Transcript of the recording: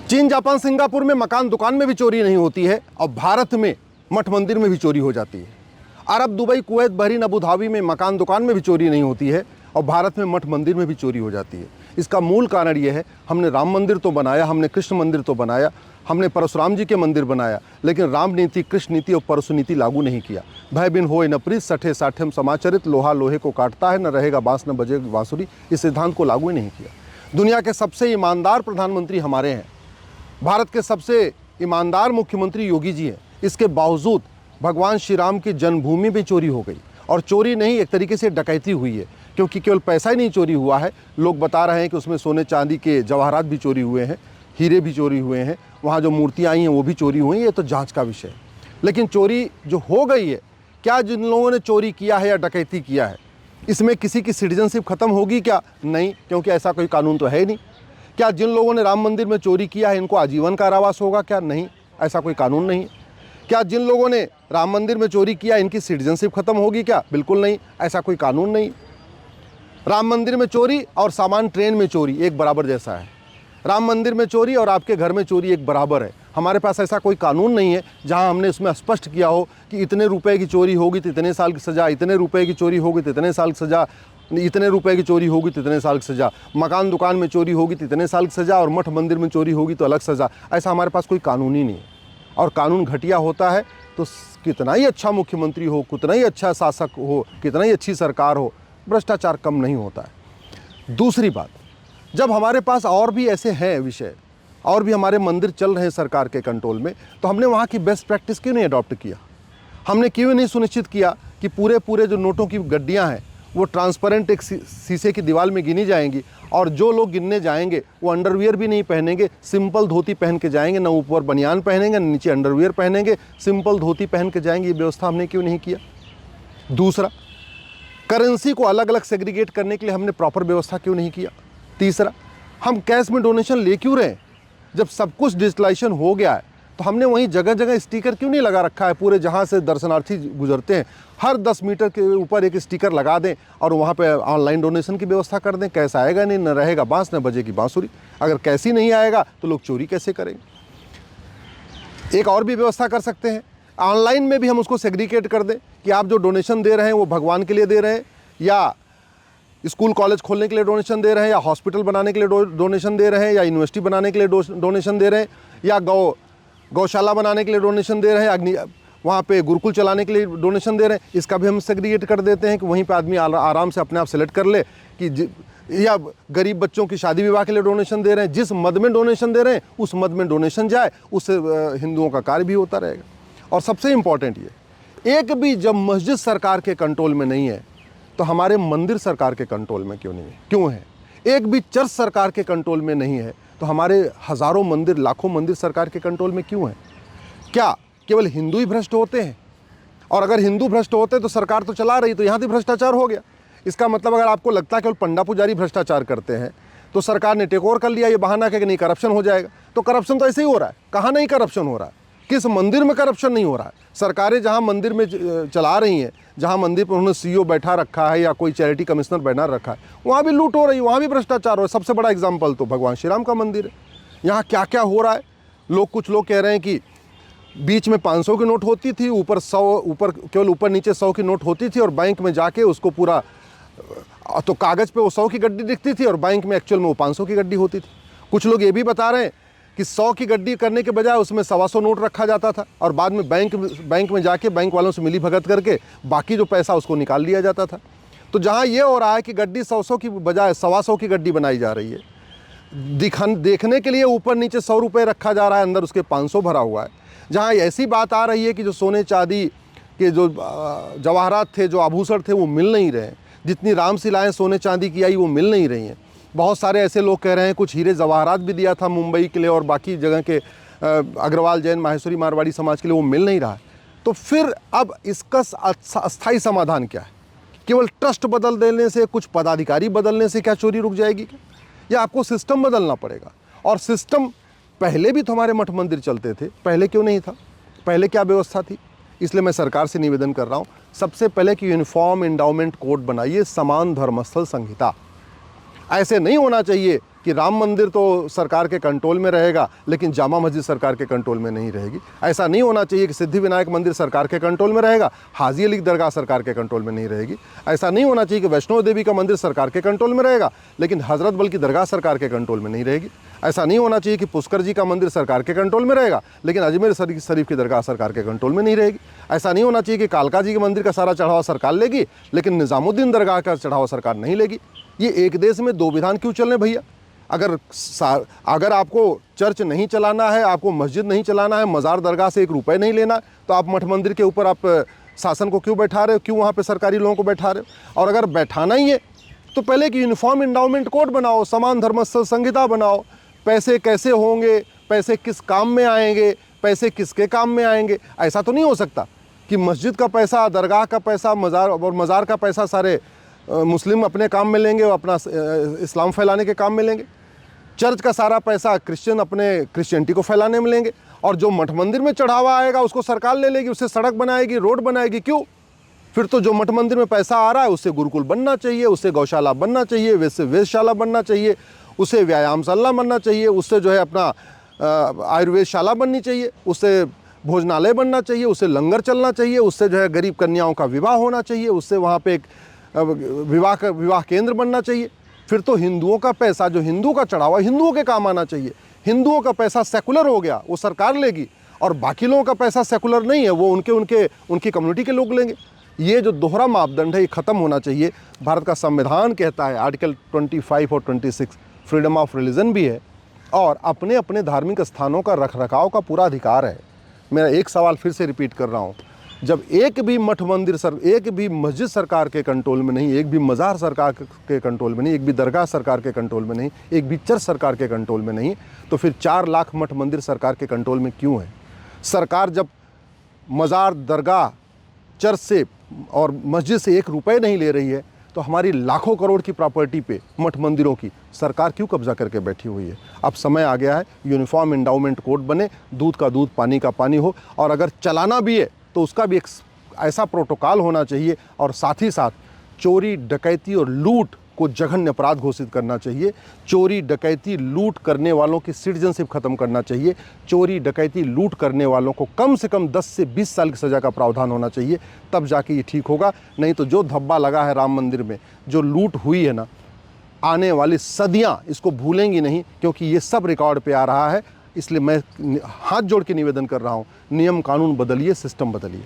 चीन, Japan, Singapore में मकान दुकान में भी चोरी नहीं होती है और भारत में मठ मंदिर में भी चोरी हो जाती है। Arab, Dubai, Kuwait, Bahrain, Abu Dhabi में मकान दुकान में भी चोरी नहीं होती है और भारत में मठ मंदिर में भी चोरी हो जाती है। इसका मूल कारण यह है, हमने राम मंदिर तो बनाया, हमने कृष्ण मंदिर तो बनाया, हमने परशुराम जी के मंदिर बनाया, लेकिन राम नीति, कृष्ण नीति और परशु नीति लागू नहीं किया। भय बिन होए न प्रीत, सठे साठेम समाचरित, लोहा लोहे को काटता है, न रहेगा बांस न बजेगी बांसुरी, इस सिद्धांत को लागू ही नहीं किया। दुनिया के सबसे ईमानदार प्रधानमंत्री हमारे हैं, भारत के सबसे ईमानदार मुख्यमंत्री योगी जी हैं। इसके बावजूद भगवान श्री राम की जन्मभूमि में चोरी हो गई, और चोरी नहीं, एक तरीके से डकैती हुई है, क्योंकि केवल पैसा ही नहीं चोरी हुआ है, लोग बता रहे हैं कि उसमें सोने चांदी के जवाहरात भी चोरी हुए हैं, हीरे भी चोरी हुए हैं, वहाँ जो मूर्तियाँ आई हैं वो भी चोरी हुई हैं। ये तो जांच का विषय है। लेकिन चोरी जो हो गई है, क्या जिन लोगों ने चोरी किया है या डकैती किया है, इसमें किसी की सिटीजनशिप खत्म होगी क्या? नहीं, क्योंकि ऐसा कोई कानून तो है ही नहीं। क्या जिन लोगों ने राम मंदिर में चोरी किया है इनको आजीवन कारावास होगा क्या? नहीं, ऐसा कोई कानून नहीं है। क्या जिन लोगों ने राम मंदिर में चोरी किया इनकी सिटीजनशिप खत्म होगी क्या? बिल्कुल नहीं, ऐसा कोई कानून नहीं। राम मंदिर में चोरी और सामान ट्रेन में चोरी एक बराबर जैसा है। राम मंदिर में चोरी और आपके घर में चोरी एक बराबर है। हमारे पास ऐसा कोई कानून नहीं है जहां हमने उसमें स्पष्ट किया हो कि इतने रुपए की चोरी होगी तो इतने साल की सज़ा, इतने रुपए की चोरी होगी तो इतने साल की सज़ा, इतने रुपए की चोरी होगी तो इतने साल की सज़ा, मकान दुकान में चोरी होगी तो इतने साल की सज़ा और मठ मंदिर में चोरी होगी तो अलग सज़ा। ऐसा हमारे पास कोई कानून ही नहीं है। और कानून घटिया होता है तो कितना ही अच्छा मुख्यमंत्री हो, कितना ही अच्छा शासक हो, कितना ही अच्छी सरकार हो, भ्रष्टाचार कम नहीं होता है। दूसरी बात, जब हमारे पास और भी ऐसे हैं विषय, और भी हमारे मंदिर चल रहे हैं सरकार के कंट्रोल में, तो हमने वहाँ की बेस्ट प्रैक्टिस क्यों नहीं अडॉप्ट किया? हमने क्यों नहीं सुनिश्चित किया कि पूरे जो नोटों की गड्डियाँ हैं वो ट्रांसपेरेंट एक शीशे की दीवार में गिनी जाएंगी, और जो लोग गिनने जाएंगे वो अंडरवियर भी नहीं पहनेंगे, सिंपल धोती पहन के जाएंगे, ना ऊपर बनियान पहनेंगे, ना नीचे अंडरवियर पहनेंगे, सिंपल धोती पहन के जाएंगे। ये व्यवस्था हमने क्यों नहीं किया? दूसरा, करेंसी को अलग अलग सेग्रीगेट करने के लिए हमने प्रॉपर व्यवस्था क्यों नहीं किया? तीसरा, हम कैश में डोनेशन ले क्यों रहे? जब सब कुछ डिजिटलाइजेशन हो गया है तो हमने वहीं जगह जगह स्टिकर क्यों नहीं लगा रखा है? पूरे जहाँ से दर्शनार्थी गुजरते हैं हर 10 मीटर के ऊपर एक स्टिकर लगा दें और वहाँ पे ऑनलाइन डोनेशन की व्यवस्था कर दें। कैश आएगा नहीं, न रहेगा बांस न बजेगी बांसुरी। अगर कैश ही नहीं आएगा तो लोग चोरी कैसे करेंगे? एक और भी व्यवस्था कर सकते हैं, ऑनलाइन में भी हम उसको सेग्रीगेट कर दें कि आप जो डोनेशन दे रहे हैं वो भगवान के लिए दे रहे हैं, या स्कूल कॉलेज खोलने के लिए डोनेशन दे रहे हैं, या हॉस्पिटल बनाने के लिए डोनेशन दे रहे हैं, या यूनिवर्सिटी बनाने के लिए डोनेशन दे रहे हैं, या गौशाला बनाने के लिए डोनेशन दे रहे हैं, वहाँ पे गुरुकुल चलाने के लिए डोनेशन दे रहे हैं। इसका भी हम सेग्रीगेट कर देते हैं कि वहीं पे आदमी आराम से अपने आप सेलेक्ट कर ले कि या गरीब बच्चों की शादी विवाह के लिए डोनेशन दे रहे हैं, जिस मद में डोनेशन दे रहे हैं उस मद में डोनेशन जाए, उससे हिंदुओं का कार्य भी होता रहेगा। और सबसे इम्पॉर्टेंट ये, एक भी जब मस्जिद सरकार के कंट्रोल में नहीं है तो हमारे मंदिर सरकार के कंट्रोल में क्यों नहीं है? क्यों है? एक भी चर्च सरकार के कंट्रोल में नहीं है तो हमारे हज़ारों मंदिर, लाखों मंदिर सरकार के कंट्रोल में क्यों है? क्या केवल हिंदू ही भ्रष्ट होते हैं? और अगर हिंदू भ्रष्ट होते तो सरकार तो चला रही, तो यहाँ भी भ्रष्टाचार हो गया। इसका मतलब अगर आपको लगता है केवल पंडा पुजारी भ्रष्टाचार करते हैं तो सरकार ने टेक ओवर कर लिया, ये बहाना कि नहीं करप्शन हो जाएगा। तो करप्शन तो ऐसे ही हो रहा है। कहाँ नहीं करप्शन हो रहा है? किस मंदिर में करप्शन नहीं हो रहा है? सरकारें जहाँ मंदिर में चला रही हैं, जहाँ मंदिर पर उन्होंने सीईओ बैठा रखा है या कोई चैरिटी कमिश्नर बैठा रखा है, वहाँ भी लूट हो रही है, वहाँ भी भ्रष्टाचार हो रहा है। सबसे बड़ा एग्जाम्पल तो भगवान श्री राम का मंदिर है। यहाँ क्या क्या हो रहा है? कुछ लोग कह रहे हैं कि बीच में 500 की नोट होती थी, ऊपर 100, केवल ऊपर नीचे 100 की नोट होती थी, और बैंक में जाके उसको पूरा, तो कागज़ पे वो 100 की गड्डी दिखती थी और बैंक में एक्चुअल में वो 500 की गड्डी होती थी। कुछ लोग ये भी बता रहे हैं कि 100 की गड्डी करने के बजाय उसमें 125 नोट रखा जाता था और बाद में बैंक में जाके बैंक वालों से मिली भगत करके बाकी जो पैसा उसको निकाल लिया जाता था। तो जहाँ ये हो रहा है कि गड्डी 100 की बजाय 125 की गड्डी बनाई जा रही है, देखने के लिए ऊपर नीचे 100 रुपये रखा जा रहा है, अंदर उसके 500 भरा हुआ है। जहाँ ऐसी बात आ रही है कि जो सोने चांदी के जो जवाहरात थे, जो आभूषण थे, वो मिल नहीं रहे हैं। जितनी रामशिलाएँ सोने चांदी की आई वो मिल नहीं रही हैं। बहुत सारे ऐसे लोग कह रहे हैं कुछ हीरे जवाहरात भी दिया था मुंबई के लिए और बाकी जगह के अग्रवाल, जैन, माहेश्वरी, मारवाड़ी समाज के लिए, वो मिल नहीं रहा है। तो फिर अब इसका अस्थायी समाधान क्या है? केवल ट्रस्ट बदल देने से, कुछ पदाधिकारी बदलने से क्या चोरी रुक जाएगी क्या? या आपको सिस्टम बदलना पड़ेगा? और सिस्टम पहले भी तो हमारे मठ मंदिर चलते थे, पहले क्यों नहीं था? पहले क्या व्यवस्था थी? इसलिए मैं सरकार से निवेदन कर रहा हूँ, सबसे पहले कि यूनिफॉर्म एंडाउमेंट कोड बनाइए, समान धर्मस्थल संहिता। ऐसे नहीं होना चाहिए कि राम मंदिर तो सरकार के कंट्रोल में रहेगा लेकिन जामा मस्जिद सरकार के कंट्रोल में नहीं रहेगी। ऐसा नहीं होना चाहिए कि सिद्धिविनायक मंदिर सरकार के कंट्रोल में रहेगा, हाजी अली की दरगाह सरकार के कंट्रोल में नहीं रहेगी। ऐसा नहीं होना चाहिए कि वैष्णो देवी का मंदिर सरकार के कंट्रोल में रहेगा लेकिन हज़रत बल की दरगाह सरकार के कंट्रोल में नहीं रहेगी। ऐसा नहीं होना चाहिए कि पुष्कर जी का मंदिर सरकार के कंट्रोल में रहेगा लेकिन अजमेर शरीफ की दरगाह सरकार के कंट्रोल में नहीं रहेगी। ऐसा नहीं होना चाहिए कि कालका जी के मंदिर का सारा चढ़ावा सरकार लेगी लेकिन निज़ामुद्दीन दरगाह का चढ़ावा सरकार नहीं लेगी। ये एक देश में दो विधान क्यों चल रहे भैया? अगर आपको चर्च नहीं चलाना है, आपको मस्जिद नहीं चलाना है, मज़ार दरगाह से 1 रुपये नहीं लेना, तो आप मठ मंदिर के ऊपर आप शासन को क्यों बैठा रहे हो? क्यों वहाँ पे सरकारी लोगों को बैठा रहे हो? और अगर बैठाना ही है तो पहले कि यूनिफॉर्म इंडाउमेंट कोड बनाओ, समान धर्मस्थल संहिता बनाओ, पैसे कैसे होंगे, पैसे किस काम में आएंगे, पैसे किसके काम में आएंगे। ऐसा तो नहीं हो सकता कि मस्जिद का पैसा, दरगाह का पैसा, मज़ार का पैसा सारे मुस्लिम अपने काम में लेंगे और अपना इस्लाम फैलाने के काम में लेंगे। चर्च का सारा पैसा क्रिश्चियन अपने क्रिश्चियनिटी को फैलाने में लेंगे और जो मठ मंदिर में चढ़ावा आएगा उसको सरकार ले लेगी, उससे सड़क बनाएगी, रोड बनाएगी। क्यों? फिर तो जो मठ मंदिर में पैसा आ रहा है उससे गुरुकुल बनना चाहिए, उससे गौशाला बनना चाहिए, वैसे वेधशाला बनना चाहिए, उससे व्यायामशाला बनना चाहिए, उससे जो है अपना आयुर्वेदशाला बननी चाहिए, उससे भोजनालय बनना चाहिए, उससे लंगर चलना चाहिए, उससे जो है गरीब कन्याओं का विवाह होना चाहिए, उससे वहाँ पे एक विवाह केंद्र बनना चाहिए। फिर तो हिंदुओं का पैसा, जो हिंदू का चढ़ावा हिंदुओं के काम आना चाहिए। हिंदुओं का पैसा सेकुलर हो गया, वो सरकार लेगी, और बाकी लोगों का पैसा सेकुलर नहीं है, वो उनकी कम्युनिटी के लोग लेंगे। ये जो दोहरा मापदंड है ये ख़त्म होना चाहिए। भारत का संविधान कहता है, आर्टिकल 25 और 26 फ्रीडम ऑफ रिलीजन भी है और अपने अपने धार्मिक स्थानों का रखरखाव का पूरा अधिकार है। मेरा एक सवाल फिर से रिपीट कर रहा हूँ, जब एक भी मठ मंदिर एक भी मस्जिद सरकार के कंट्रोल में नहीं, एक भी मज़ार सरकार के कंट्रोल में नहीं, एक भी दरगाह सरकार के कंट्रोल में नहीं, एक भी चर्च सरकार के कंट्रोल में नहीं, तो फिर 4 लाख मठ मंदिर सरकार के कंट्रोल में क्यों है? सरकार जब मज़ार, दरगाह, चर्च से और मस्जिद से 1 रुपये नहीं ले रही है तो हमारी लाखों करोड़ की प्रॉपर्टी पे, मठ मंदिरों की, सरकार क्यों कब्जा करके बैठी हुई है? अब समय आ गया है यूनिफॉर्म एंडाउमेंट कोड बने, दूध का दूध पानी का पानी हो, और अगर चलाना भी है तो उसका भी एक ऐसा प्रोटोकॉल होना चाहिए, और साथ ही साथ चोरी, डकैती और लूट को जघन्य अपराध घोषित करना चाहिए। चोरी, डकैती, लूट करने वालों की सिटीजनशिप खत्म करना चाहिए। चोरी, डकैती, लूट करने वालों को कम से कम 10 से 20 साल की सज़ा का प्रावधान होना चाहिए, तब जाके ये ठीक होगा। नहीं तो जो धब्बा लगा है राम मंदिर में, जो लूट हुई है ना, आने वाली सदियाँ इसको भूलेंगी नहीं, क्योंकि ये सब रिकॉर्ड पे आ रहा है। इसलिए मैं हाथ जोड़ के निवेदन कर रहा हूँ, नियम कानून बदलिए, सिस्टम बदलिए।